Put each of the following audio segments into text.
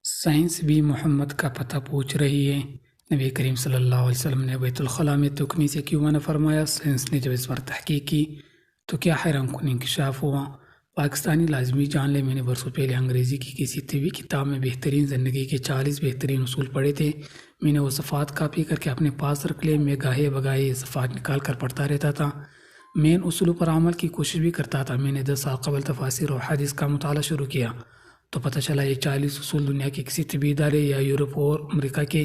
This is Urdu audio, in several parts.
سائنس بھی محمد کا پتہ پوچھ رہی ہے۔ نبی کریم صلی اللہ علیہ وسلم نے بیت الخلاء میں تکنی سے کیوں منع فرمایا؟ سائنس نے جب اس پر تحقیق کی تو کیا حیران کن انکشاف ہوا۔ پاکستانی لازمی جان لے، میں نے برسوں پہلے انگریزی کی کسی طبی کتاب میں بہترین زندگی کے 40 بہترین اصول پڑھے تھے۔ میں نے وہ صفحات کاپی کر کے اپنے پاس رکھ لے۔ میں گاہے بگاہے یہ صفحات نکال کر پڑھتا رہتا تھا۔ میں ان اصولوں پر عمل کی کوشش بھی کرتا تھا۔ میں نے 10 سال قبل تفاسیر اور حدیث کا مطالعہ شروع کیا تو پتہ چلا یہ 40 اصول دنیا کے کسی طبی ادارے یا یورپ اور امریکہ کے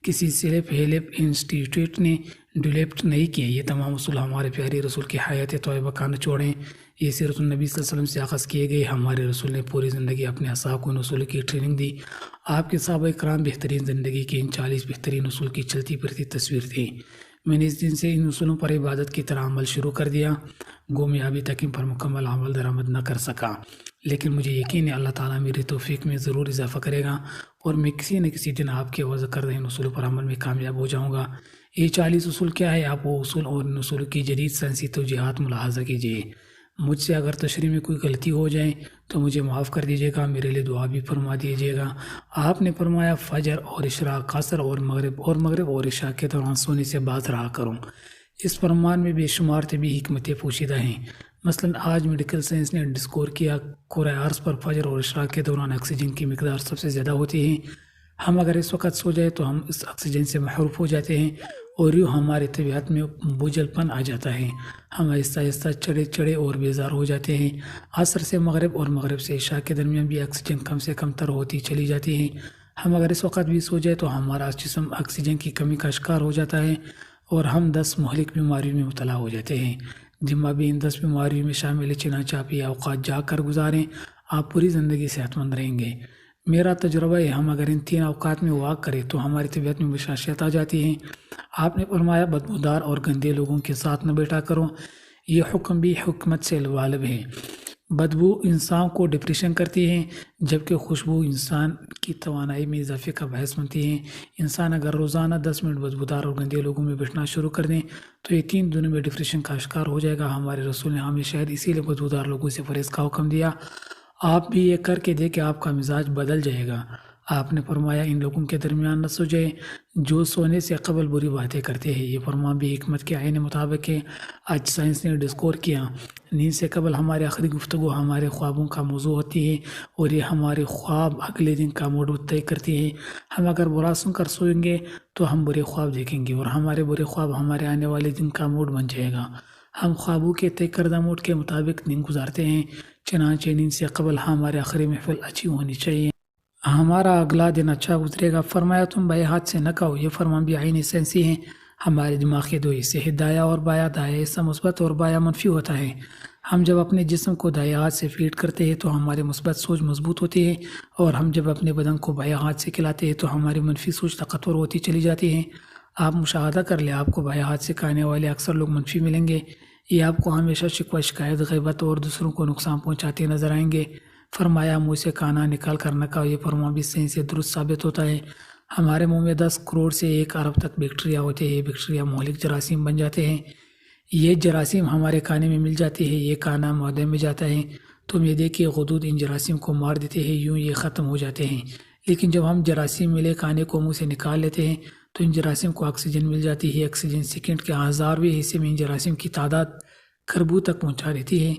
کسی سیلف ہیلپ انسٹیٹیوٹ نے ڈیولپڈ نہیں کیے۔ یہ تمام اصول ہمارے پیارے رسول کی حیات طیبہ کا نچوڑ ہیں۔ یہ سیرت النبی صلی اللہ علیہ وسلم سے اخذ کیے گئے۔ ہمارے رسول نے پوری زندگی اپنے اصحاب کو ان اصول کی ٹریننگ دی۔ آپ کے صحابہ کرام بہترین زندگی کے ان 40 بہترین اصول کی چلتی پھرتی تصویر تھی۔ میں نے اس دن سے ان اصولوں پر عبادت کی طرح عمل شروع کر دیا۔ گو میں ابھی تک ان پر مکمل عمل درآمد نہ کر سکا، لیکن مجھے یقین ہے اللہ تعالیٰ میری توفیق میں ضرور اضافہ کرے گا اور میں کسی نہ کسی دن آپ کے وضع کردہ ان اصولوں پر عمل میں کامیاب ہو جاؤں گا۔ یہ 40 اصول کیا ہے؟ آپ وہ اصول اور ان اصولوں کی جدید سائنسی توجیہات ملاحظہ کیجیے۔ مجھ سے اگر تشریح میں کوئی غلطی ہو جائے تو مجھے معاف کر دیجیے گا، میرے لیے دعا بھی فرما دیجیے گا۔ آپ نے فرمایا فجر اور اشراق، عصر اور مغرب اور عشاء کے دوران سونے سے باز رہا کروں۔ اس فرمان میں بے شمار طبی حکمتیں پوشیدہ ہیں۔ مثلا آج میڈیکل سائنس نے ڈسکور کیا کرۂ ارض پر فجر اور اشراق کے دوران آکسیجن کی مقدار سب سے زیادہ ہوتی ہے۔ ہم اگر اس وقت سو جائے تو ہم اس آکسیجن سے محروف ہو جاتے ہیں اور یوں ہماری طبیعت میں بوجھل پن آ جاتا ہے۔ ہم آہستہ آہستہ چڑے اور بیزار ہو جاتے ہیں۔ عصر سے مغرب اور مغرب سے عشاء کے درمیان بھی آکسیجن کم سے کم تر ہوتی چلی جاتی ہے۔ ہم اگر اس وقت بھی سو جائے تو ہمارا جسم آکسیجن کی کمی کا شکار ہو جاتا ہے اور ہم 10 مہلک بیماریوں میں مبتلا ہو جاتے ہیں۔ جمعہ بھی ان 10 بیماریوں میں شامل ہے، چنانچہ آپ یہ اوقات جا کر گزاریں، آپ پوری زندگی صحت مند رہیں گے۔ میرا تجربہ ہے ہم اگر ان 3 اوقات میں واک کریں تو ہماری طبیعت میں بشاشت آ جاتی ہے۔ آپ نے فرمایا بدبودار اور گندے لوگوں کے ساتھ نہ بیٹھا کرو۔ یہ حکم بھی حکمت سے غالب ہے۔ بدبو انسان کو ڈپریشن کرتی ہے، جبکہ خوشبو انسان کی توانائی میں اضافے کا باعث بنتی ہے۔ انسان اگر روزانہ 10 منٹ بدبودار اور گندے لوگوں میں بیٹھنا شروع کر دیں تو یہ 3 دنوں میں ڈپریشن کا شکار ہو جائے گا۔ ہمارے رسول نے ہمیں شاید اسی لیے بدبودار لوگوں سے پرہیز کا حکم دیا۔ آپ بھی یہ کر کے دیکھیں، آپ کا مزاج بدل جائے گا۔ آپ نے فرمایا ان لوگوں کے درمیان نہ سو جائے جو سونے سے قبل بری باتیں کرتے ہیں۔ یہ فرمان بھی حکمت کے عین مطابق ہے۔ آج سائنس نے ڈسکور کیا نیند سے قبل ہماری آخری گفتگو ہمارے خوابوں کا موضوع ہوتی ہے اور یہ ہمارے خواب اگلے دن کا موڈ طے کرتی ہے۔ ہم اگر برا سن کر سوئیں گے تو ہم برے خواب دیکھیں گے اور ہمارے برے خواب ہمارے آنے والے دن کا موڈ بن جائے گا۔ ہم خوابوں کے طے کردہ موڈ کے مطابق دن گزارتے ہیں، چنانچہ نیند سے قبل ہماری آخری محفل اچھی ہونی چاہیے، ہمارا اگلا دن اچھا گزرے گا۔ فرمایا تم بائیں ہاتھ سے نہ کھاؤ۔ یہ فرمان بھی عین سائنسی ہے۔ ہمارے دماغ کے 2 حصے ہیں، دایاں اور بایاں۔ دایاں حصہ مثبت اور بایاں منفی ہوتا ہے۔ ہم جب اپنے جسم کو دایاں ہاتھ سے فیڈ کرتے ہیں تو ہماری مثبت سوچ مضبوط ہوتی ہے اور ہم جب اپنے بدن کو بایاں ہاتھ سے کھلاتے ہیں تو ہماری منفی سوچ طاقتور ہوتی چلی جاتی ہے۔ آپ مشاہدہ کر لیں، آپ کو بایاں ہاتھ سے کھانے والے اکثر لوگ منفی ملیں گے۔ یہ آپ کو ہمیشہ شکوہ، شکایت، غیبت اور دوسروں کو نقصان پہنچاتے نظر آئیں گے۔ فرمایا منہ سے کھانا نکال کر نہ کھاؤ۔ یہ فرمان بھی صحیح سے درست ثابت ہوتا ہے۔ ہمارے منہ میں 10 کروڑ سے 1 ارب تک بیکٹیریا ہوتے ہیں۔ یہ بیکٹیریا مہلک جراثیم بن جاتے ہیں۔ یہ جراثیم ہمارے کھانے میں مل جاتے ہیں، یہ کھانا معدے میں جاتا ہے تو معدے کے غدود ان جراثیم کو مار دیتے ہیں، یوں یہ ختم ہو جاتے ہیں۔ لیکن جب ہم جراثیم ملے کھانے کو منہ سے نکال لیتے ہیں تو ان جراثیم کو آکسیجن مل جاتی ہے۔ آکسیجن سیکنڈ کے 1000ویں حصے میں ان جراثیم کی تعداد کروڑوں تک پہنچا دیتی ہے۔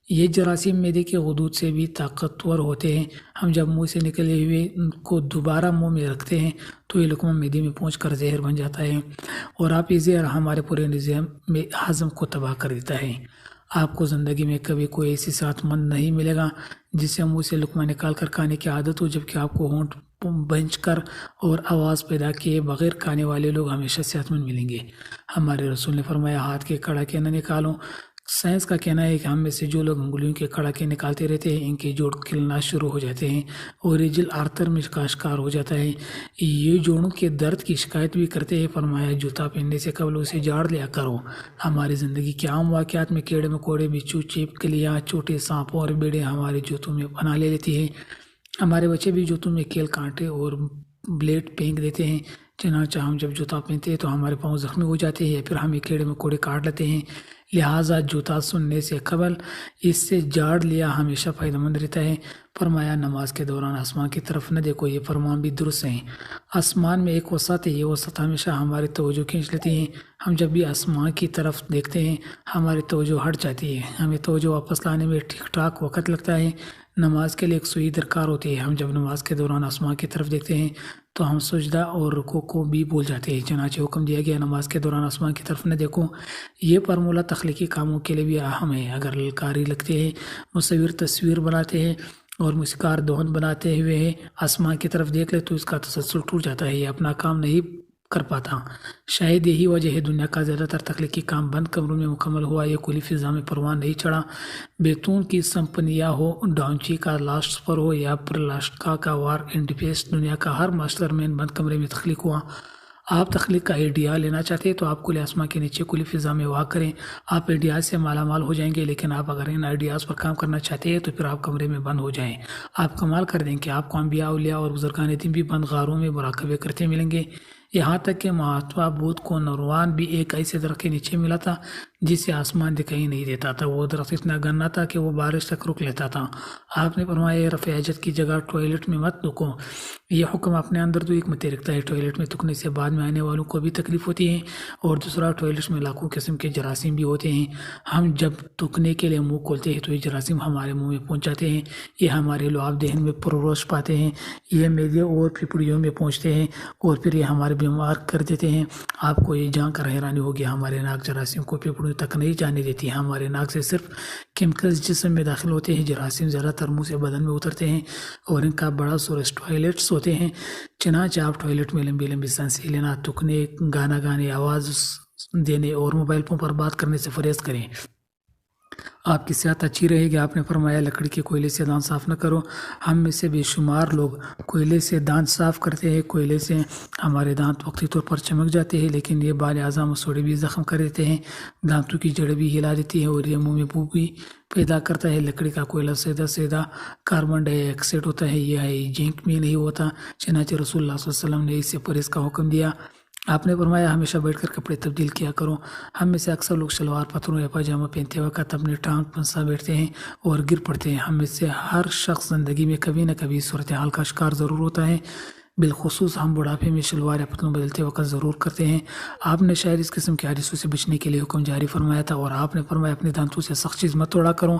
یہ جراثیم معدے کے غدود سے بھی طاقتور ہوتے ہیں۔ ہم جب منہ سے نکلے ہوئے کو دوبارہ منہ میں رکھتے ہیں تو یہ لقمہ معدے میں پہنچ کر زہر بن جاتا ہے اور آپ یہ زہر ہمارے پورے نظام میں ہضم کو تباہ کر دیتا ہے۔ آپ کو زندگی میں کبھی کوئی ایسی صحت مند نہیں ملے گا جسے منہ سے لقمہ نکال کر کھانے کی عادت ہو، جبکہ آپ کو ہونٹ بھنج کر اور آواز پیدا کیے بغیر کھانے والے لوگ ہمیشہ صحت مند ملیں گے۔ ہمارے رسول نے فرمایا ہاتھ کے کڑاکے نہ نکالو۔ سائنس کا کہنا ہے کہ ہم میں سے جو لوگ انگلیوں کے کڑاکے نکالتے رہتے ہیں ان کے جوڑ کھلنا شروع ہو جاتے ہیں اور رجل آرتر میں کا شکار ہو جاتا ہے۔ یہ جوڑوں کے درد کی شکایت بھی کرتے ہیں۔ فرمایا جوتا پہننے سے قبل اسے جاڑ لیا کرو۔ ہماری زندگی کے عام واقعات میں کیڑے مکوڑے، بچھو، چھپکلیاں، چھوٹے سانپ اور بیڑے ہمارے جوتوں میں پناہ لے لیتی ہیں۔ ہمارے بچے بھی جوتوں میں کیل، کانٹے اور بلیڈ پھینک دیتے ہیں، چنانچہ ہم جب جوتا پہنتے ہیں تو ہمارے پاؤں زخمی ہو جاتے ہیں یا پھر ہمیں کیڑے مکوڑے کاٹ لیتے ہیں۔ لہٰذا جوتا سننے سے قبل اس سے جاڑ لیا ہمیشہ فائدہ مند رہتا ہے۔ فرمایا نماز کے دوران آسمان کی طرف نہ دیکھو، یہ فرمان بھی درست ہے۔ آسمان میں ایک وسعت ہے، یہ وسعت ہمیشہ ہماری توجہ کھینچ لیتی ہے۔ ہم جب بھی آسمان کی طرف دیکھتے ہیں ہماری توجہ ہٹ جاتی ہے، ہمیں توجہ واپس لانے میں ٹھیک ٹھاک وقت لگتا ہے۔ نماز کے لیے ایک سوئی درکار ہوتی ہے۔ ہم جب نماز کے دوران آسمان کی طرف دیکھتے ہیں تو ہم سجدہ اور رکوع کو بھی بھول جاتے ہیں، چنانچہ حکم دیا گیا نماز کے دوران آسمان کی طرف نہ دیکھو۔ یہ فارمولہ تخلیقی کاموں کے لیے بھی اہم ہے۔ اگر للکاری لگتے ہیں، مصور تصویر بناتے ہیں اور موسیقار دھن بناتے ہوئے آسمان کی طرف دیکھ لے تو اس کا تسلسل ٹوٹ جاتا ہے، یہ اپنا کام نہیں کر پاتا۔ شاید یہی وجہ ہے دنیا کا زیادہ تر تخلیقی کام بند کمروں میں مکمل ہوا، یہ کھلی فضا میں پروان نہیں چڑھا۔ بیتون کی سمپنیا ہو، ڈانچی کا لاسٹ سپر ہو یا پرلاسٹکا کا وار اینڈ پیس، دنیا کا ہر ماسٹر مین بند کمرے میں تخلیق ہوا۔ آپ تخلیق کا آئیڈیا لینا چاہتے ہیں تو آپ کھلے آسمان کے نیچے کھلی فضا میں واک کریں، آپ آئیڈیاز سے مالا مال ہو جائیں گے۔ لیکن آپ اگر ان آئیڈیاز پر کام کرنا چاہتے ہیں تو پھر آپ کمرے میں بند ہو جائیں، آپ کمال کر دیں کہ آپ کو انبیاء، اولیاء اور بزرگان دین بھی بند غاروں میں مراقبے کرتے ملیں گے۔ یہاں تک کہ مہاتما بدھ کو نروان بھی ایک ایسے درخت کے نیچے ملا تھا جس سے آسمان دکھائی نہیں دیتا تھا، وہ درخت اتنا گنا تھا کہ وہ بارش تک رک لیتا تھا۔ آپ نے فرمایا رفع حاجت کی جگہ ٹوائلٹ میں مت تھوکو، یہ حکم اپنے اندر دو حکمتیں رکھتا ہے۔ ٹوائلٹ میں تھوکنے سے بعد میں آنے والوں کو بھی تکلیف ہوتی ہے، اور دوسرا ٹوائلٹ میں لاکھوں قسم کے جراثیم بھی ہوتے ہیں۔ ہم جب تھوکنے کے لیے منہ کھولتے ہیں تو یہ جراثیم ہمارے منہ میں پہنچ جاتے ہیں، یہ ہمارے لعاب دہن میں پرورش پاتے ہیں، یہ میدے اور پھپڑیوں میں پہنچتے ہیں اور پھر یہ ہمارے بیمار کر دیتے ہیں۔ آپ کو یہ جان کر حیرانی ہوگی ہمارے ناک جراثیم کو پھپڑیوں تک نہیں جانے دیتی، ہمارے ناک سے صرف کیمیکلز جسم میں داخل ہوتے ہیں۔ جراثیم زیادہ تر منہ سے بدن میں اترتے ہیں اور ان کا بڑا سورس ٹوائلٹس ہوتے ہیں۔ چنانچہ آپ ٹوائلٹ میں لمبی لمبی سانسیں لینا، تھوکنے، گانا گانے، آواز دینے اور موبائل فون پر بات کرنے سے پرہیز کریں، آپ کی صحت اچھی رہے گی۔ آپ نے فرمایا لکڑی کے کوئلے سے دانت صاف نہ کرو، ہم میں سے بے شمار لوگ کوئلے سے دانت صاف کرتے ہیں، کوئلے سے ہمارے دانت وقتی طور پر چمک جاتے ہیں، لیکن یہ بال اعضاء مسوڑے بھی زخم کر دیتے ہیں، دانتوں کی جڑیں بھی ہلا دیتی ہے اور یہ منہ میں بو بھی پیدا کرتا ہے۔ لکڑی کا کوئلہ سیدھا کاربن ڈائی آکسائڈ ہوتا ہے، یہ ہائیجینک بھی نہیں ہوتا، چنانچہ رسول اللہ صلی اللہ علیہ وسلم نے اس سے پرہیز کا حکم دیا۔ آپ نے فرمایا ہمیشہ بیٹھ کر کپڑے تبدیل کیا کرو۔ ہم میں سے اکثر لوگ شلوار پتلون یا پاجامہ پہنتے وقت اپنے ٹانگ پھنسا بیٹھتے ہیں اور گر پڑتے ہیں۔ ہم میں سے ہر شخص زندگی میں کبھی نہ کبھی صورتحال کا شکار ضرور ہوتا ہے، بالخصوص ہم بڑھاپے میں شلوار یا پتلون بدلتے وقت ضرور کرتے ہیں۔ آپ نے شاید اس قسم کے حادثوں سے بچنے کے لیے حکم جاری فرمایا تھا، اور آپ نے فرمایا اپنے دانتوں سے سخت چیز مت توڑا کرو۔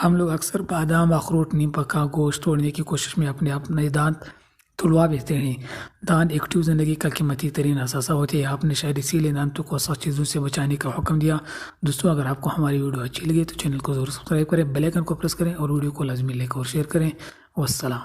ہم لوگ اکثر بادام، اخروٹ، نیم پکا گوشت توڑنے کی کوشش میں اپنے دانت تڑوا بیچتے ہیں۔ دانت ایکٹیو زندگی کا قیمتی ترین اثاثہ ہوتے ہیں، آپ نے شاید اسی لیے دانتوں کو سخت چیزوں سے بچانے کا حکم دیا۔ دوستوں، اگر آپ کو ہماری ویڈیو اچھی لگے تو چینل کو ضرور سبسکرائب کریں، بیل آئیکن کو پریس کریں اور ویڈیو کو لازمی لائک اور شیئر کریں۔ والسلام۔